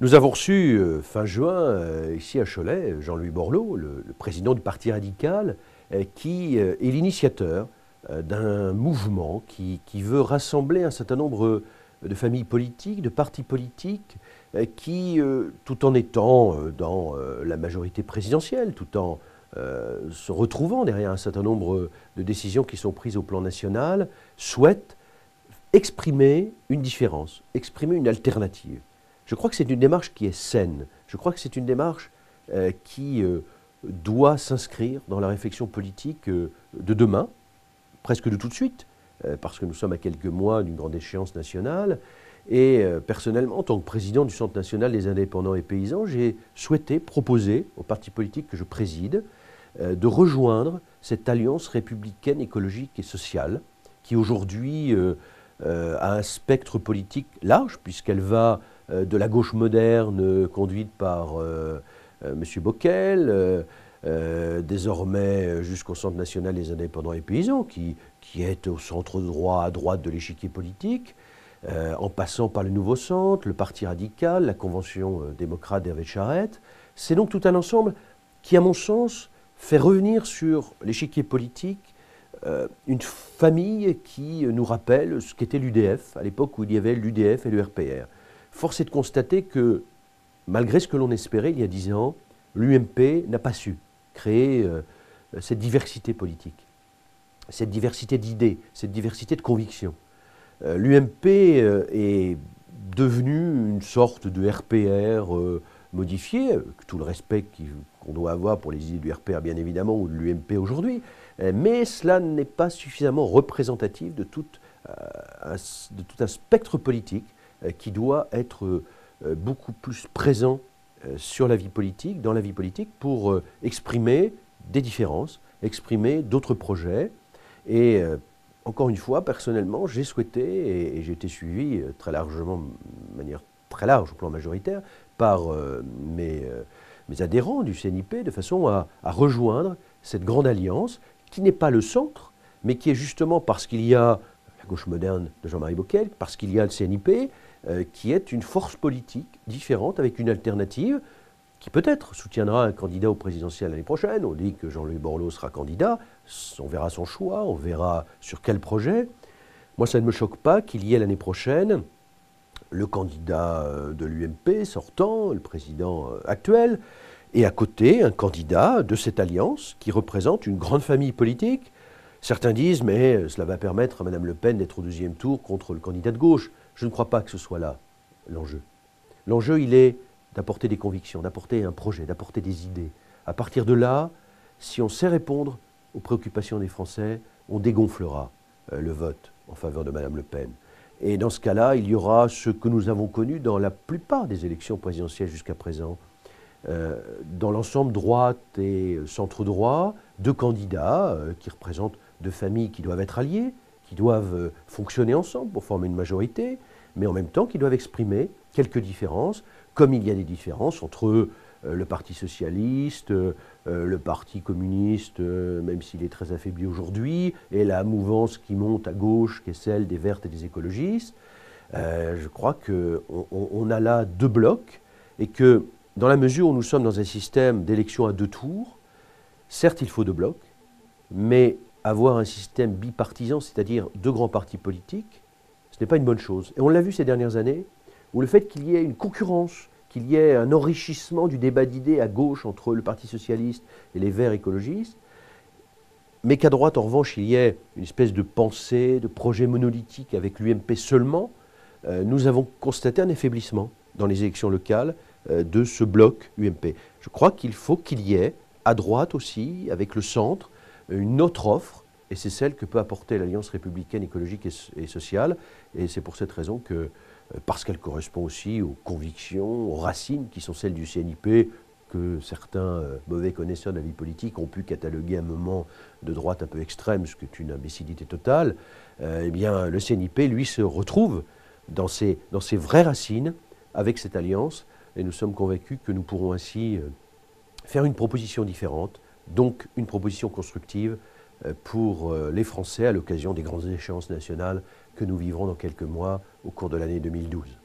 Nous avons reçu fin juin, ici à Cholet, Jean-Louis Borloo, le président du Parti radical, qui est l'initiateur d'un mouvement qui veut rassembler un certain nombre de familles politiques, de partis politiques, qui, tout en étant dans la majorité présidentielle, tout en se retrouvant derrière un certain nombre de décisions qui sont prises au plan national, souhaitent exprimer une différence, exprimer une alternative. Je crois que c'est une démarche qui est saine. Je crois que c'est une démarche qui doit s'inscrire dans la réflexion politique de demain, presque de tout de suite, parce que nous sommes à quelques mois d'une grande échéance nationale. Et personnellement, en tant que président du Centre national des indépendants et paysans, j'ai souhaité proposer aux partis politiques que je préside de rejoindre cette alliance républicaine, écologique et sociale qui aujourd'hui a un spectre politique large, puisqu'elle va de la gauche moderne conduite par M. Bockel, désormais jusqu'au Centre national des indépendants et paysans, qui est au centre droit, à droite de l'échiquier politique, en passant par le Nouveau Centre, le Parti radical, la Convention démocrate d'Hervé Charette. C'est donc tout un ensemble qui, à mon sens, fait revenir sur l'échiquier politique une famille qui nous rappelle ce qu'était l'UDF, à l'époque où il y avait l'UDF et le RPR. Force est de constater que, malgré ce que l'on espérait il y a 10 ans, l'UMP n'a pas su créer cette diversité politique, cette diversité d'idées, cette diversité de convictions. L'UMP est devenue une sorte de RPR modifié, avec tout le respect qu'on doit avoir pour les idées du RPR bien évidemment, ou de l'UMP aujourd'hui, mais cela n'est pas suffisamment représentatif de tout un spectre politique qui doit être beaucoup plus présent sur la vie politique, dans la vie politique, pour exprimer des différences, exprimer d'autres projets. Et encore une fois, personnellement, j'ai souhaité, et j'ai été suivi très largement, de manière très large au plan majoritaire, par mes adhérents du CNIP, de façon à rejoindre cette grande alliance, qui n'est pas le centre, mais qui est justement parce qu'il y a la gauche moderne de Jean-Marie Bockel, parce qu'il y a le CNIP, qui est une force politique différente, avec une alternative, qui peut-être soutiendra un candidat au présidentiel l'année prochaine. On dit que Jean-Louis Borloo sera candidat, on verra son choix, on verra sur quel projet. Moi, ça ne me choque pas qu'il y ait l'année prochaine le candidat de l'UMP sortant, le président actuel, et à côté, un candidat de cette alliance qui représente une grande famille politique. Certains disent, mais cela va permettre à Mme Le Pen d'être au deuxième tour contre le candidat de gauche. Je ne crois pas que ce soit là l'enjeu. L'enjeu, il est d'apporter des convictions, d'apporter un projet, d'apporter des idées. À partir de là, si on sait répondre aux préoccupations des Français, on dégonflera le vote en faveur de Mme Le Pen. Et dans ce cas-là, il y aura ce que nous avons connu dans la plupart des élections présidentielles jusqu'à présent, dans l'ensemble droite et centre-droit, deux candidats qui représentent deux familles qui doivent être alliées, qui doivent fonctionner ensemble pour former une majorité, mais en même temps qui doivent exprimer quelques différences, comme il y a des différences entre le Parti socialiste, le Parti communiste, même s'il est très affaibli aujourd'hui, et la mouvance qui monte à gauche, qui est celle des Verts et des écologistes. Je crois qu'on a là deux blocs, et que dans la mesure où nous sommes dans un système d'élection à deux tours, certes il faut deux blocs, mais avoir un système bipartisan, c'est-à-dire deux grands partis politiques, ce n'est pas une bonne chose. Et on l'a vu ces dernières années, où le fait qu'il y ait une concurrence, qu'il y ait un enrichissement du débat d'idées à gauche entre le Parti socialiste et les Verts écologistes, mais qu'à droite, en revanche, il y ait une espèce de pensée, de projet monolithique avec l'UMP seulement, nous avons constaté un affaiblissement dans les élections locales de ce bloc UMP. Je crois qu'il faut qu'il y ait, à droite aussi, avec le centre, une autre offre, et c'est celle que peut apporter l'Alliance républicaine, écologique et sociale. Et c'est pour cette raison que, parce qu'elle correspond aussi aux convictions, aux racines qui sont celles du CNIP, que certains mauvais connaisseurs de la vie politique ont pu cataloguer à un moment de droite un peu extrême, ce qui est une imbécilité totale, eh bien le CNIP, lui, se retrouve dans ses vraies racines avec cette alliance, et nous sommes convaincus que nous pourrons ainsi faire une proposition différente, donc une proposition constructive pour les Français à l'occasion des grandes échéances nationales que nous vivrons dans quelques mois au cours de l'année 2012.